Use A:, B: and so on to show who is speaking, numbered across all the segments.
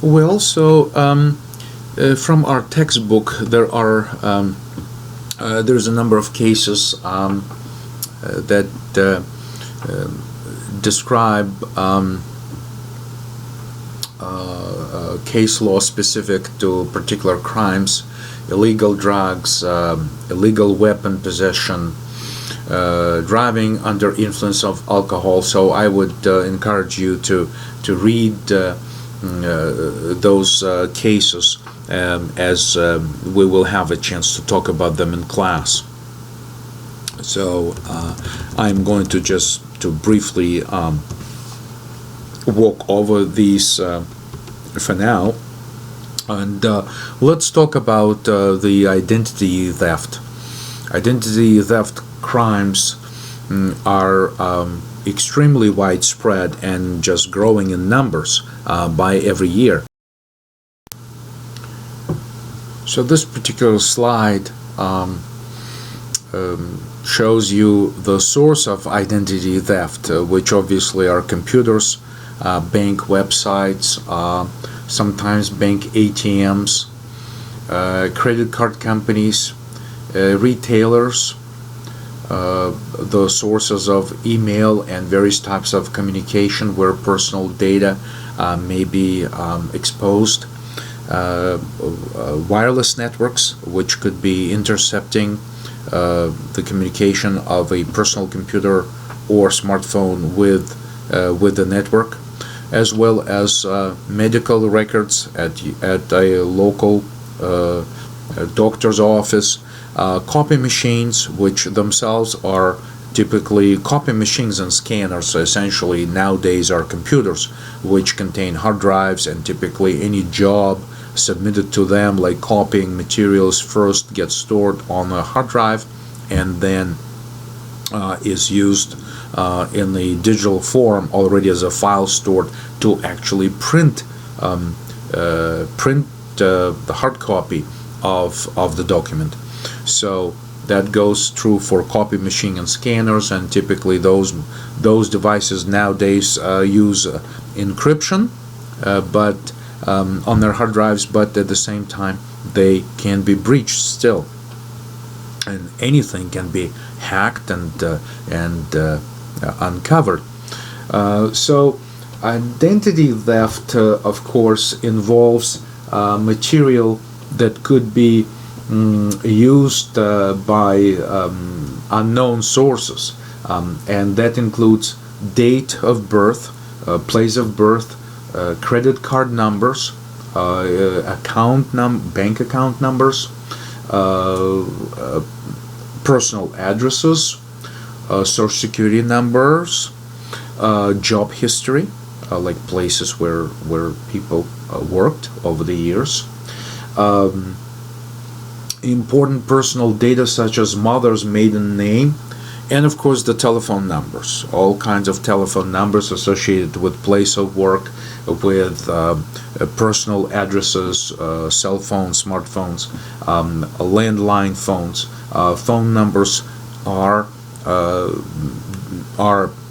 A: Well, from our textbook, there's a number of cases that describe case law specific to particular crimes, illegal drugs, illegal weapon possession, driving under influence of alcohol. So I would encourage you to read those cases as we will have a chance to talk about them in class. So I'm going to just to briefly walk over these for now, and let's talk about the identity theft. Identity theft crimes are extremely widespread and just growing in numbers by every year. So this particular slide shows you the source of identity theft, which obviously are computers, bank websites, sometimes bank ATMs, credit card companies, retailers, the sources of email and various types of communication where personal data may be exposed, wireless networks, which could be intercepting the communication of a personal computer or smartphone with the network, as well as medical records at a local doctor's office, copy machines, which themselves are typically copy machines and scanners. So essentially nowadays are computers which contain hard drives, and typically any job submitted to them, like copying materials, first gets stored on a hard drive and then is used in the digital form already as a file stored to actually print the hard copy of the document. So that goes true for copy machine and scanners, and typically those devices nowadays use encryption, but on their hard drives, but at the same time they can be breached still, and anything can be hacked and uncovered. So identity theft, of course, involves material that could be used by unknown sources, and that includes date of birth, place of birth, credit card numbers, bank account numbers, personal addresses, social security numbers, job history, like places where people worked over the years, important personal data such as mother's maiden name, and of course the telephone numbers, all kinds of telephone numbers associated with place of work, with personal addresses, cell phones, smartphones, landline phones. Phone numbers are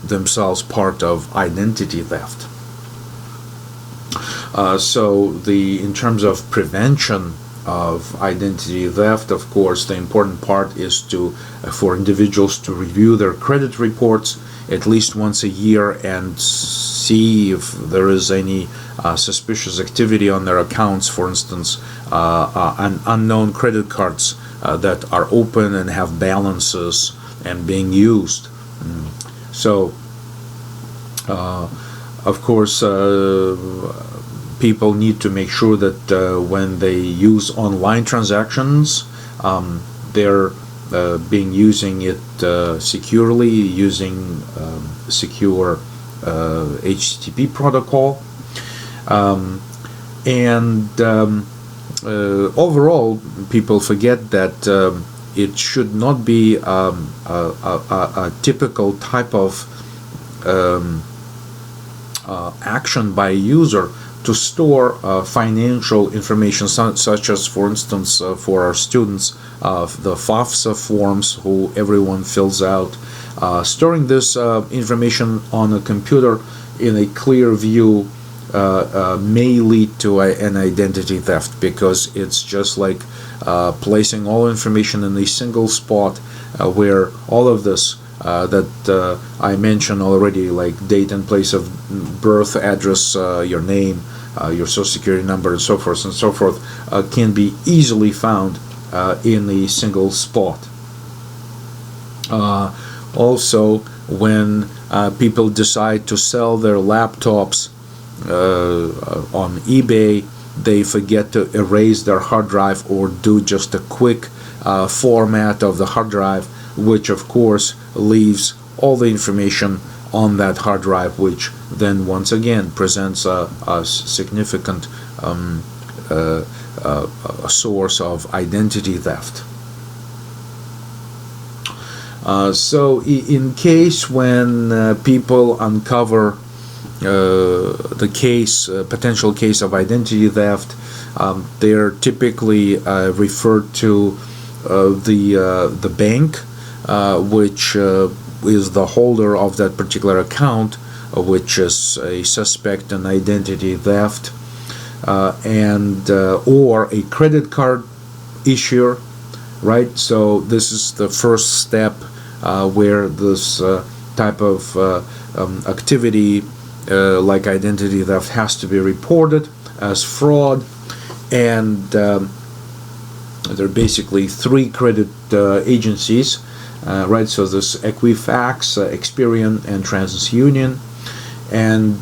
A: themselves part of identity theft. So in terms of prevention of identity theft, of course, the important part is for individuals to review their credit reports at least once a year and see if there is any suspicious activity on their accounts. For instance, unknown credit cards that are open and have balances and being used. So, of course, people need to make sure that when they use online transactions, they're using it securely, using secure HTTP protocol, and overall, people forget that it should not be a typical type of action by a user to store financial information, such as, for instance, for our students, the FAFSA forms, who everyone fills out. Storing this information on a computer in a clear view may lead to an identity theft, because it's just like placing all information in a single spot, where all of this that I mentioned already, like date and place of birth, address, your name, your social security number, and so forth, can be easily found in a single spot. Also, when people decide to sell their laptops on eBay, they forget to erase their hard drive or do just a quick format of the hard drive, which of course leaves all the information on that hard drive, which then once again presents a significant source of identity theft. So in case when people uncover the potential case of identity theft, they're typically referred to the bank, which is the holder of that particular account, which is a suspect in identity theft, and or a credit card issuer, right? So this is the first step where this type of activity like identity theft has to be reported as fraud. And there are basically three credit agencies, right? So there's Equifax, Experian, and TransUnion. And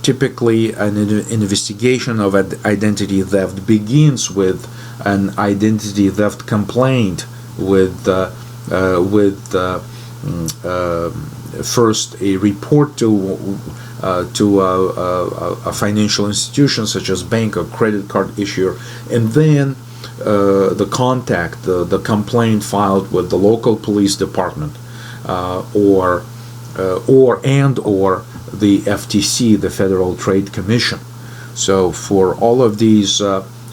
A: typically an investigation of identity theft begins with an identity theft complaint with first a report to a financial institution such as bank or credit card issuer, and then the complaint filed with the local police department, or the FTC, the Federal Trade Commission. So for all of these,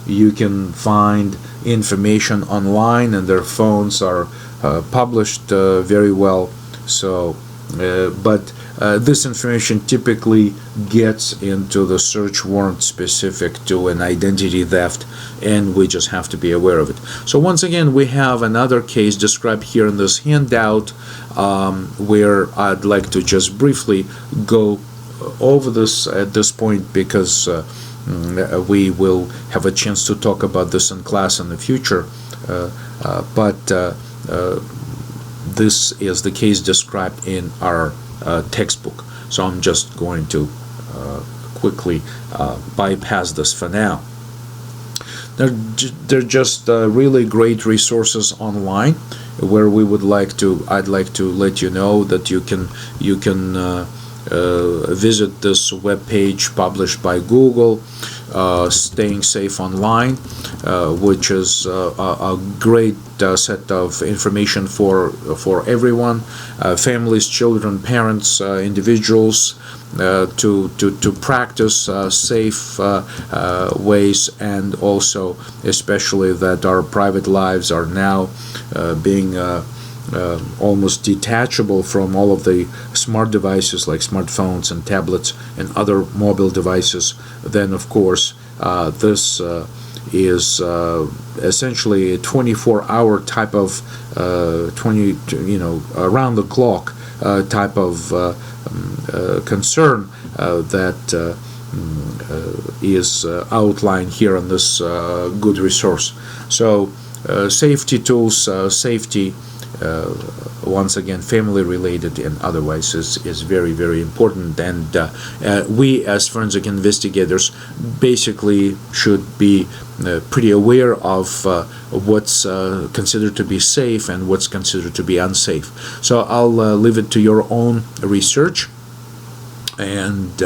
A: you can find information online, and their phones are published very well. So, but this information typically gets into the search warrant specific to an identity theft, and we just have to be aware of it. So once again, we have another case described here in this handout, where I'd like to just briefly go over this at this point, because we will have a chance to talk about this in class in the future, but this is the case described in our textbook. So I'm just going to quickly bypass this for now. They're just really great resources online, where I'd like to let you know that you can visit this web page published by Google, Staying Safe Online, which is a great set of information for everyone, families, children, parents, individuals, to practice safe ways, and also especially that our private lives are now being almost detachable from all of the smart devices like smartphones and tablets and other mobile devices. Then of course this is essentially a 24-hour type of around the clock type of concern that is outlined here in this good resource. So safety tools, safety, once again, family related and otherwise, is very, very important. And we as forensic investigators basically should be pretty aware of what's considered to be safe and what's considered to be unsafe. So I'll leave it to your own research, and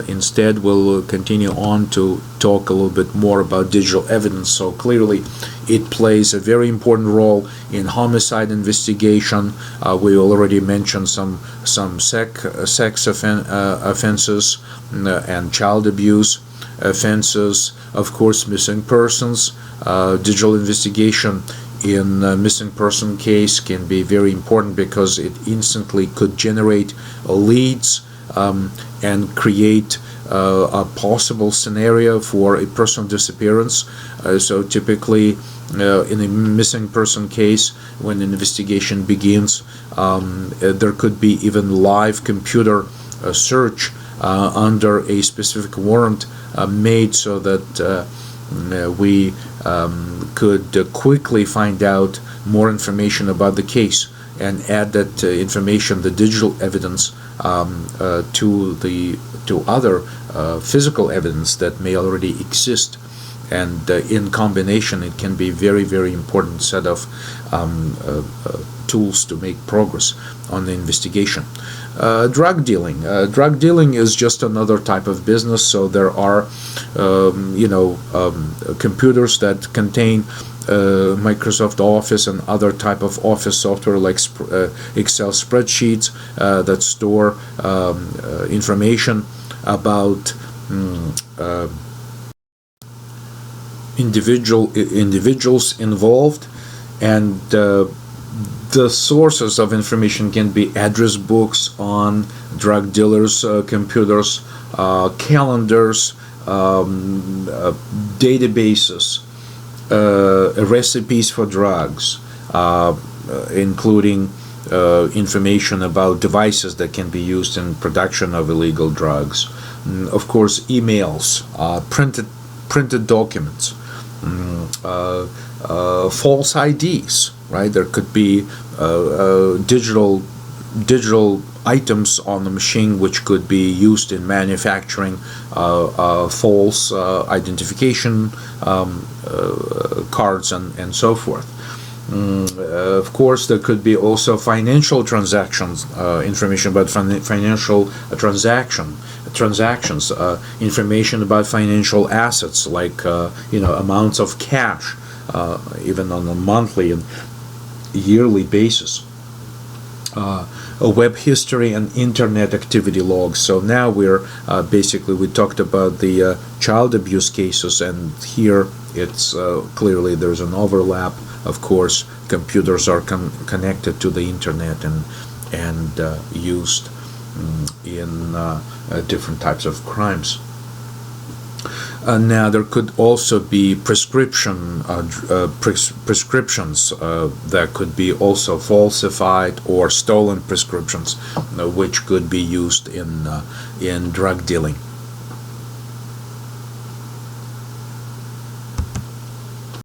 A: instead we'll continue on to talk a little bit more about digital evidence. So clearly it plays a very important role in homicide investigation. We already mentioned some sex offenses and child abuse offenses. Of course, missing persons. Digital investigation in a missing person case can be very important because it instantly could generate leads and create a possible scenario for a person disappearance. So typically, in a missing person case, when an investigation begins, there could be even live computer search under a specific warrant made so that we could quickly find out more information about the case and add that information, the digital evidence, to other physical evidence that may already exist. And in combination, it can be very, very important set of tools to make progress on the investigation. Drug dealing. Drug dealing is just another type of business. So there are, computers that contain Microsoft Office and other type of office software like Excel spreadsheets that store information about individuals involved, and the sources of information can be address books on drug dealers' computers, calendars, databases, recipes for drugs, including information about devices that can be used in production of illegal drugs. Of course, emails, printed documents, false IDs. Right, there could be digital items on the machine which could be used in manufacturing false identification cards and so forth. Of course, there could be also financial transactions, information about financial transactions, information about financial assets like amounts of cash, even on a monthly and yearly basis. A web history and internet activity logs. So now we talked about the child abuse cases, and here it's clearly there's an overlap. Of course, computers are connected to the internet and used in different types of crimes. Now there could also be prescriptions that could be also falsified or stolen prescriptions, which could be used in drug dealing.